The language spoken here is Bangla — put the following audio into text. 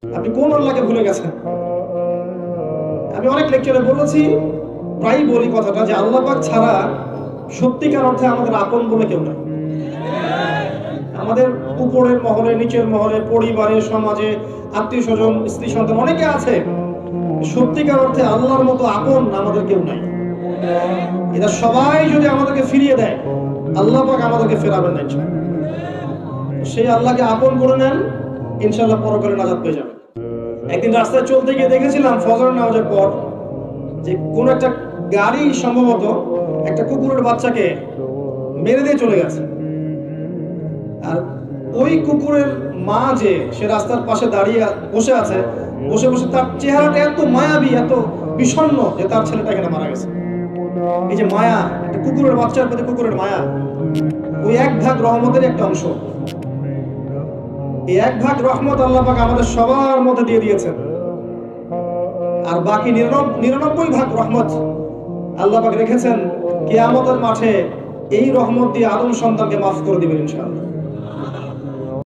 আপনি কোন আল্লাহকে ভুলে গেছেন? আমি অনেক লেকচারে বলেছি, প্রায় বলি কথাটা যে আল্লাহ পাক ছাড়া সত্যিকার অর্থে আমাদের আপন বলে কেউ নেই। আমাদের উপরের মহলে, নিচের মহলে, পরিবারে, সমাজে, আত্মীয় স্বজন, স্ত্রী সন্তান অনেকে আছে, সত্যিকার অর্থে আল্লাহর মতো আপন আমাদের কেউ নাই। এরা সবাই যদি আমাদেরকে ফিরিয়ে দেয়, আল্লাহ পাক আমাদেরকে ফেরাবেন না ইনশাআল্লাহ। সেই আল্লাহকে আপন করে নেন, ইনশাআল্লাহ পরকালে নাজাত পেয়ে যাবেন। একদিন রাস্তায় চলতে গিয়ে দেখেছিলাম ফজর নামাজের পর যে কোন একটা গাড়ি সম্ভবত একটা কুকুরের বাচ্চাকে মেরে দিয়ে চলে গেছে। আর ওই কুকুরের মা যে সে রাস্তার পাশে দাঁড়িয়ে বসে আছে, বসে বসে তার চেহারাটা এত মায়াবী, এত বিষণ্ণ যে তার ছেলেটা এখানে মারা গেছে। এই যে মায়া, একটা কুকুরের বাচ্চার প্রতি কুকুরের মায়া, ওই এক ভাগ রহমতের একটা অংশ। এই এক ভাগ রহমত আল্লাহ পাক আমাদের সবার মধ্যে দিয়ে দিয়েছেন। আর বাকি 99 ভাগ রহমত আল্লাহ পাক রেখেছেন কিয়ামতের মাঠে। এই রহমত দিয়ে আদম সন্তানকে মাফ করে দিবেন ইনশাআল্লাহ।